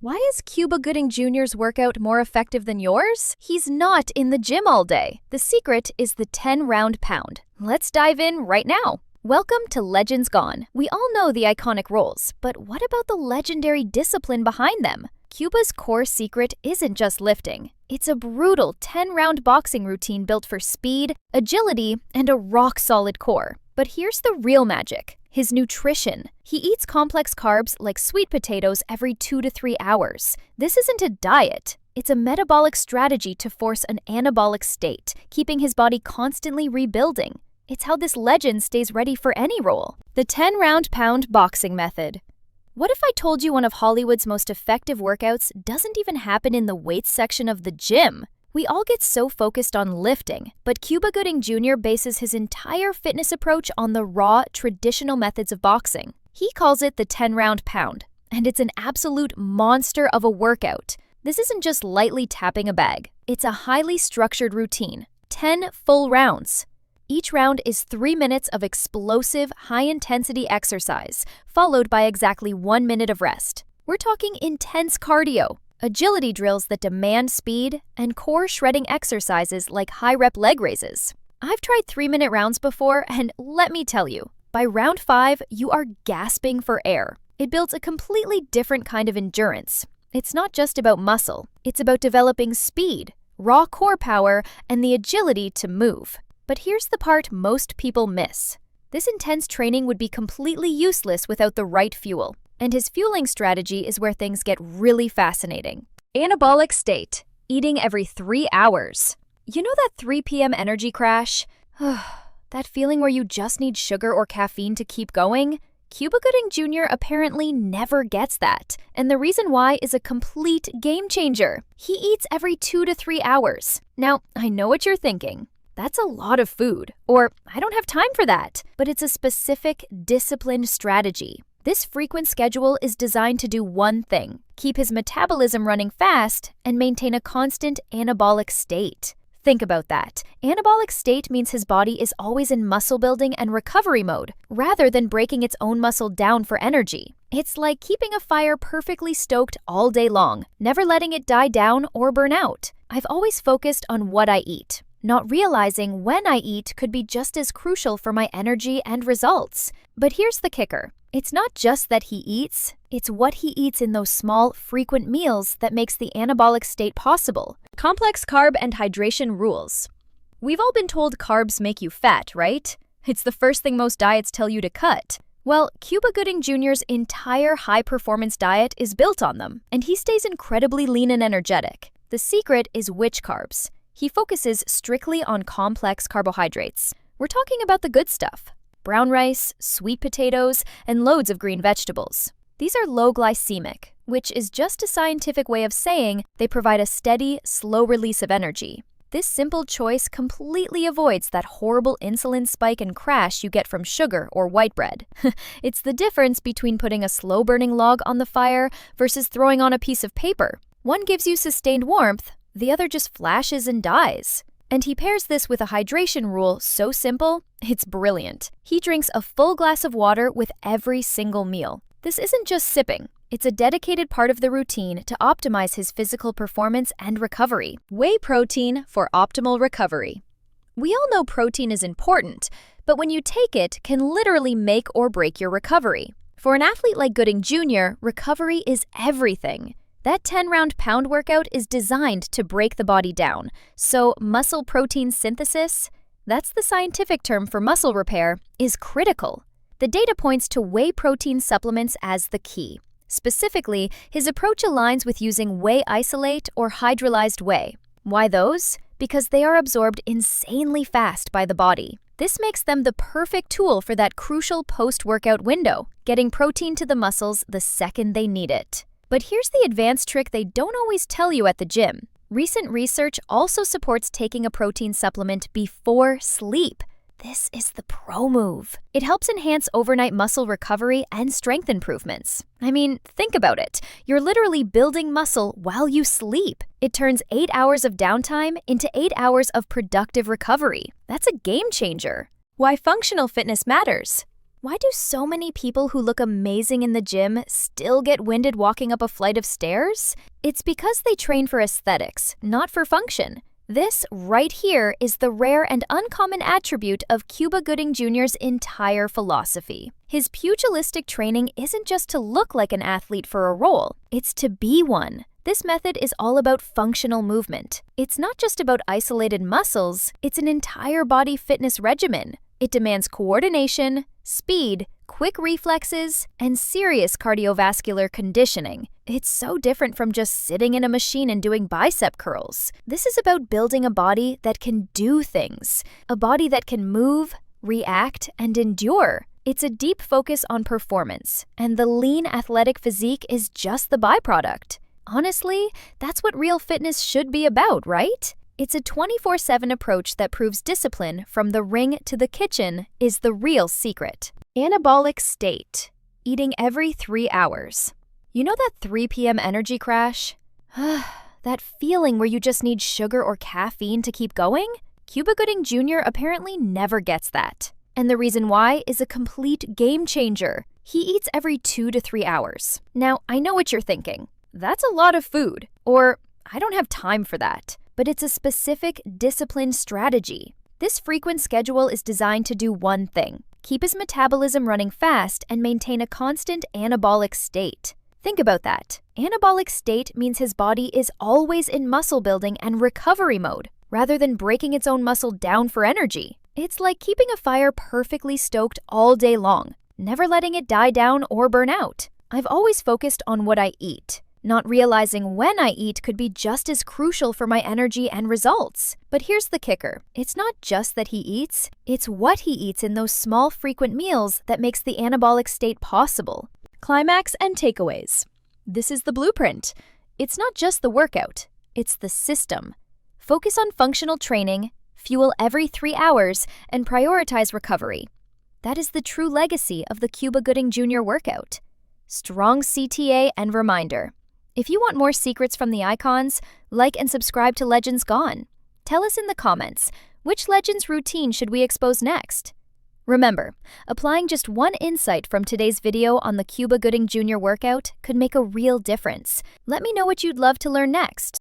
Why is Cuba Gooding Jr.'s workout more effective than yours? He's not in the gym all day. The secret is the 10-round pound. Let's dive in right now. Welcome to Legends Gone. We all know the iconic roles, but what about the legendary discipline behind them? Cuba's core secret isn't just lifting. It's a brutal 10-round boxing routine built for speed, agility, and a rock-solid core. But here's the real magic. His nutrition. He eats complex carbs like sweet potatoes every 2 to 3 hours. This isn't a diet. It's a metabolic strategy to force an anabolic state, keeping his body constantly rebuilding. It's how this legend stays ready for any role. The 10-round pound boxing method. What if I told you one of Hollywood's most effective workouts doesn't even happen in the weights section of the gym? We all get so focused on lifting, but Cuba Gooding Jr. bases his entire fitness approach on the raw, traditional methods of boxing. He calls it the 10-round pound, and it's an absolute monster of a workout. This isn't just lightly tapping a bag. It's a highly structured routine, 10 full rounds. Each round is 3 minutes of explosive, high-intensity exercise, followed by exactly 1 minute of rest. We're talking intense cardio, agility drills that demand speed, and core shredding exercises like high-rep leg raises. I've tried 3-minute rounds before, and let me tell you, by round 5, you are gasping for air. It builds a completely different kind of endurance. It's not just about muscle. It's about developing speed, raw core power, and the agility to move. But here's the part most people miss. This intense training would be completely useless without the right fuel. And his fueling strategy is where things get really fascinating. Anabolic state, eating every 3 hours. You know that 3 p.m. energy crash? That feeling where you just need sugar or caffeine to keep going? Cuba Gooding Jr. apparently never gets that. And the reason why is a complete game changer. He eats every 2 to 3 hours. Now, I know what you're thinking. That's a lot of food. Or, I don't have time for that. But it's a specific, disciplined strategy. This frequent schedule is designed to do one thing: keep his metabolism running fast and maintain a constant anabolic state. Think about that. Anabolic state means his body is always in muscle building and recovery mode, rather than breaking its own muscle down for energy. It's like keeping a fire perfectly stoked all day long, never letting it die down or burn out. I've always focused on what I eat, not realizing when I eat could be just as crucial for my energy and results. But here's the kicker. It's not just that he eats, it's what he eats in those small, frequent meals that makes the anabolic state possible. Complex carb and hydration rules. We've all been told carbs make you fat, right? It's the first thing most diets tell you to cut. Well, Cuba Gooding Jr.'s entire high-performance diet is built on them, and he stays incredibly lean and energetic. The secret is which carbs. He focuses strictly on complex carbohydrates. We're talking about the good stuff. Brown rice, sweet potatoes, and loads of green vegetables. These are low glycemic, which is just a scientific way of saying they provide a steady, slow release of energy. This simple choice completely avoids that horrible insulin spike and crash you get from sugar or white bread. It's the difference between putting a slow-burning log on the fire versus throwing on a piece of paper. One gives you sustained warmth, the other just flashes and dies. And he pairs this with a hydration rule so simple, it's brilliant. He drinks a full glass of water with every single meal. This isn't just sipping. It's a dedicated part of the routine to optimize his physical performance and recovery. Whey protein for optimal recovery. We all know protein is important, but when you take it, can literally make or break your recovery. For an athlete like Gooding Jr., recovery is everything. That 10-round pound workout is designed to break the body down. So muscle protein synthesis, that's the scientific term for muscle repair, is critical. The data points to whey protein supplements as the key. Specifically, his approach aligns with using whey isolate or hydrolyzed whey. Why those? Because they are absorbed insanely fast by the body. This makes them the perfect tool for that crucial post-workout window, getting protein to the muscles the second they need it. But here's the advanced trick they don't always tell you at the gym. Recent research also supports taking a protein supplement before sleep. This is the pro move. It helps enhance overnight muscle recovery and strength improvements. I mean, think about it. You're literally building muscle while you sleep. It turns 8 hours of downtime into 8 hours of productive recovery. That's a game changer. Why functional fitness matters. Why do so many people who look amazing in the gym still get winded walking up a flight of stairs? It's because they train for aesthetics, not for function. This right here is the rare and uncommon attribute of Cuba Gooding Jr.'s entire philosophy. His pugilistic training isn't just to look like an athlete for a role, it's to be one. This method is all about functional movement. It's not just about isolated muscles, it's an entire body fitness regimen. It demands coordination, speed, quick reflexes, and serious cardiovascular conditioning. It's so different from just sitting in a machine and doing bicep curls. This is about building a body that can do things, a body that can move, react, and endure. It's a deep focus on performance, and the lean athletic physique is just the byproduct. Honestly, that's what real fitness should be about, right? It's a 24/7 approach that proves discipline from the ring to the kitchen is the real secret. Anabolic state. Eating every 3 hours. You know that 3 p.m. energy crash? That feeling where you just need sugar or caffeine to keep going? Cuba Gooding Jr. apparently never gets that. And the reason why is a complete game changer. He eats every 2 to 3 hours. Now, I know what you're thinking. That's a lot of food. Or, I don't have time for that. But it's a specific, disciplined strategy. This frequent schedule is designed to do one thing: keep his metabolism running fast and maintain a constant anabolic state. Think about that. Anabolic state means his body is always in muscle building and recovery mode, rather than breaking its own muscle down for energy. It's like keeping a fire perfectly stoked all day long, never letting it die down or burn out. I've always focused on what I eat. Not realizing when I eat could be just as crucial for my energy and results. But here's the kicker. It's not just that he eats, it's what he eats in those small, frequent meals that makes the anabolic state possible. Climax and takeaways. This is the blueprint. It's not just the workout, it's the system. Focus on functional training, fuel every 3 hours, and prioritize recovery. That is the true legacy of the Cuba Gooding Jr. workout. Strong CTA and reminder. If you want more secrets from the icons, like and subscribe to Legends Gone. Tell us in the comments, which Legends routine should we expose next? Remember, applying just one insight from today's video on the Cuba Gooding Jr. workout could make a real difference. Let me know what you'd love to learn next.